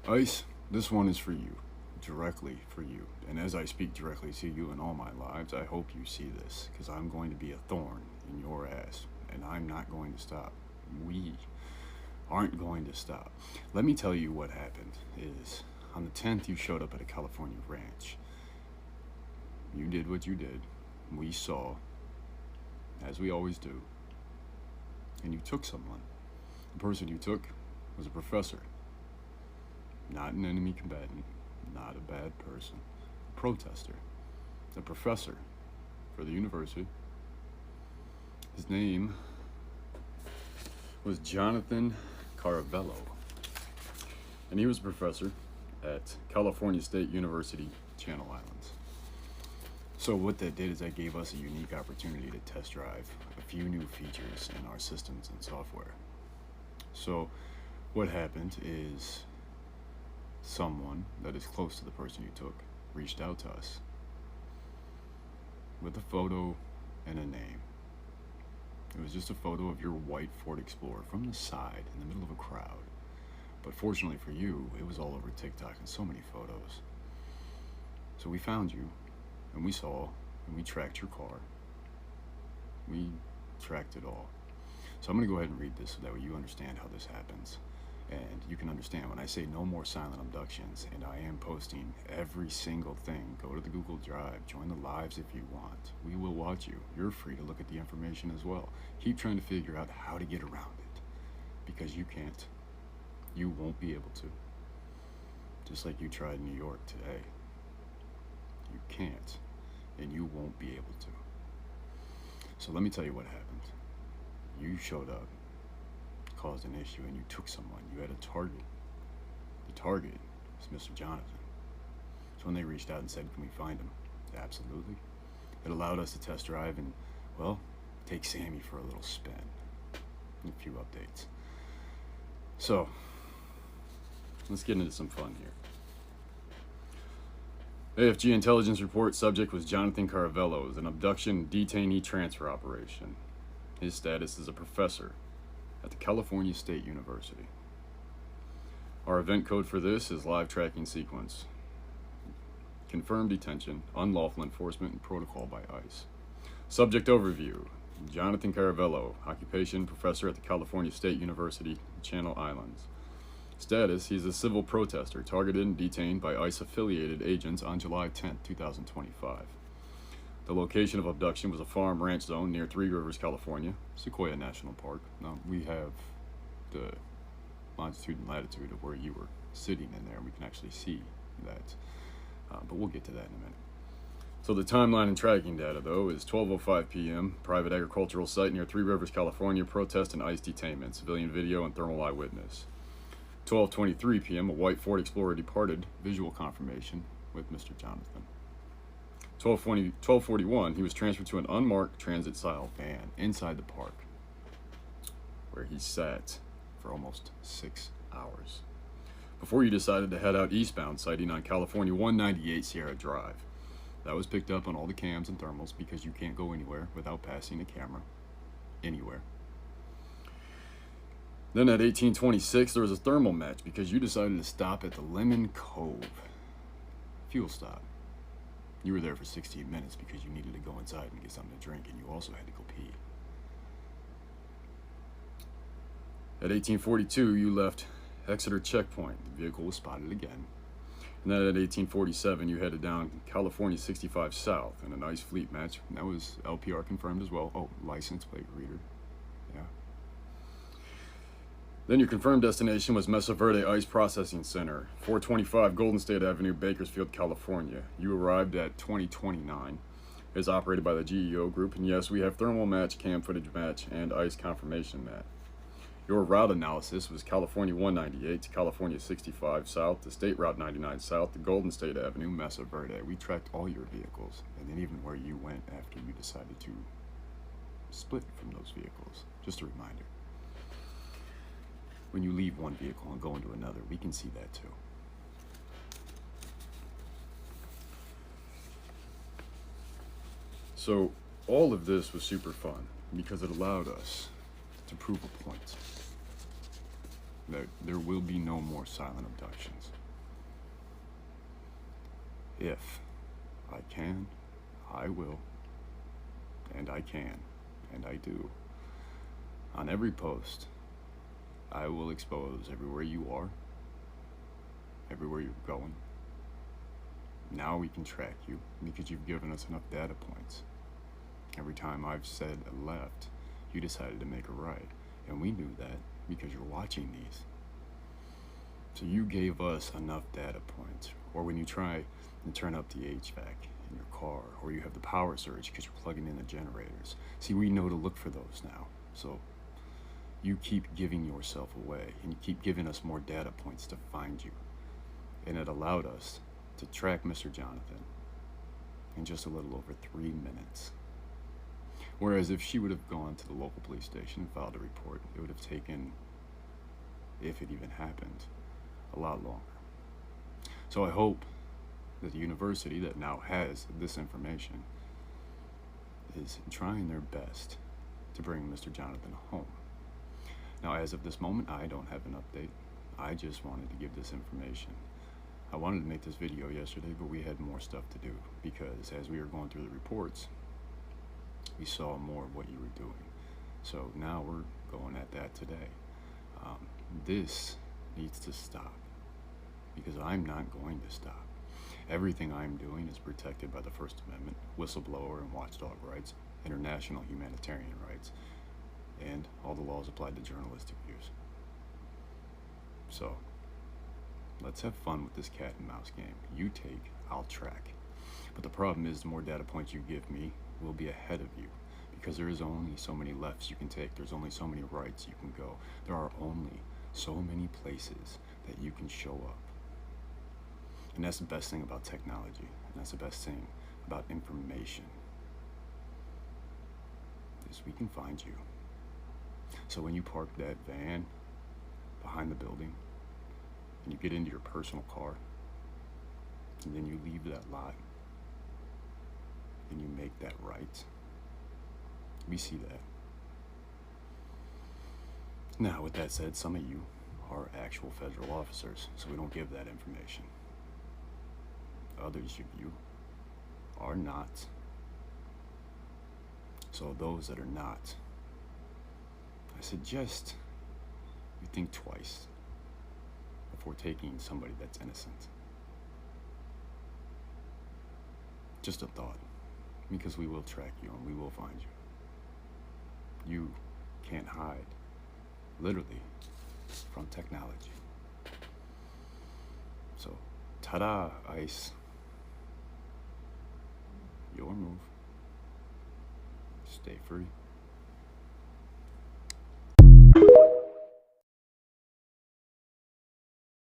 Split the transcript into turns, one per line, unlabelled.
Ice, this one is for you, directly for you. And as I speak directly to you in all my lives, I hope you see this, because I'm going to be a thorn in your ass, and I'm not going to stop. We aren't going to stop. Let me tell you what happened is on the 10th you showed up at a California ranch. You did what you did. We saw, as we always do, and you took someone. The person you took was a professor, not an enemy combatant, not a bad person, a protester, a professor for the university. His name was Jonathan Caravello, and he was a professor at California State University, Channel Islands. So what that did is that gave us a unique opportunity to test drive a few new features in our systems and software. So what happened is someone that is close to the person you took reached out to us with a photo and a name. It was just a photo of your white Ford Explorer from the side in the middle of a crowd. But fortunately for you, it was all over TikTok and so many photos. So we found you, and we saw, and we tracked your car. We tracked it all. So I'm going to go ahead and read this so that way you understand how this happens. And you can understand when I say no more silent abductions, and I am posting every single thing. Go to the Google Drive, join the lives if you want. We will watch you. You're free to look at the information as well. Keep trying to figure out how to get around it, because you can't. You won't be able to. Just like you tried New York today. You can't, and you won't be able to. So let me tell you what happened. You showed up, caused an issue, and you took someone. You had a target. The target was Mr. Jonathan. So when they reached out and said, can we find him? Absolutely. It allowed us to test drive and, well, take Sammy for a little spin. And a few updates. So, let's get into some fun here. AFG intelligence report subject was Jonathan Caravello. It was an abduction detainee transfer operation. His status is a professor at the California State University. Our event code for this is live tracking sequence. Confirmed detention, unlawful enforcement, and protocol by ICE. Subject overview. Jonathan Caravello, occupation professor at the California State University, Channel Islands. Status, he's a civil protester targeted and detained by ICE-affiliated agents on July 10, 2025. The location of abduction was a farm ranch zone near Three Rivers, California, Sequoia National Park. Now, we have the longitude and latitude of where you were sitting in there. We can actually see that, but we'll get to that in a minute. So the timeline and tracking data, though, is 12:05 p.m., private agricultural site near Three Rivers, California, protest and ICE detainment, civilian video and thermal eyewitness. 12:23 p.m., a white Ford Explorer departed, visual confirmation with Mr. Jonathan. 12:41, he was transferred to an unmarked transit-style van inside the park, where he sat for almost 6 hours before you decided to head out eastbound, sighting on California 198 Sierra Drive. That was picked up on all the cams and thermals because you can't go anywhere without passing a camera. Anywhere. Then at 18:26, there was a thermal match because you decided to stop at the Lemon Cove fuel stop. You were there for 16 minutes because you needed to go inside and get something to drink, and you also had to go pee. At 18:42, you left Exeter Checkpoint. The vehicle was spotted again. And then at 18:47, you headed down California 65 South in a nice fleet match. And that was LPR confirmed as well. Oh, license plate reader. Yeah. Then your confirmed destination was Mesa Verde Ice Processing Center, 425 Golden State Avenue, Bakersfield, California. You arrived at 2029. It is operated by the GEO Group, and yes, we have thermal match, cam footage match, and ice confirmation match. Your route analysis was California 198 to California 65 South to State Route 99 South to Golden State Avenue, Mesa Verde. We tracked all your vehicles, and then even where you went after you decided to split from those vehicles. Just a reminder. When you leave one vehicle and go into another, we can see that too. So all of this was super fun because it allowed us to prove a point. There will be no more silent abductions. If I can, I will, and I can, and I do. On every post, I will expose everywhere you are, everywhere you're going. Now we can track you because you've given us enough data points. Every time I've said a left, you decided to make a right. And we knew that because you're watching these. So you gave us enough data points. Or when you try and turn up the HVAC in your car, or you have the power surge because you're plugging in the generators. See, we know to look for those now. So you keep giving yourself away, and you keep giving us more data points to find you. And it allowed us to track Mr. Jonathan in just a little over 3 minutes. Whereas if she would have gone to the local police station and filed a report, it would have taken, if it even happened, a lot longer. So I hope that the university that now has this information is trying their best to bring Mr. Jonathan home. Now, as of this moment, I don't have an update. I just wanted to give this information. I wanted to make this video yesterday, but we had more stuff to do because as we were going through the reports, we saw more of what you were doing. So now we're going at that today. This needs to stop because I'm not going to stop. Everything I'm doing is protected by the First Amendment, whistleblower and watchdog rights, international humanitarian rights, and all the laws applied to journalistic views. So let's have fun with this cat and mouse game. You take, I'll track. But the problem is the more data points you give me, we'll be ahead of you because there is only so many lefts you can take. There's only so many rights you can go. There are only so many places that you can show up. And that's the best thing about technology. And that's the best thing about information is we can find you. So when you park that van behind the building and you get into your personal car and then you leave that lot and you make that right, we see that. Now, with that said, some of you are actual federal officers, so we don't give that information. Others of you are not. So those that are not, I suggest you think twice before taking somebody that's innocent. Just a thought, because we will track you and we will find you. You can't hide, literally, from technology. So, ta-da, ICE. Your move. Stay free.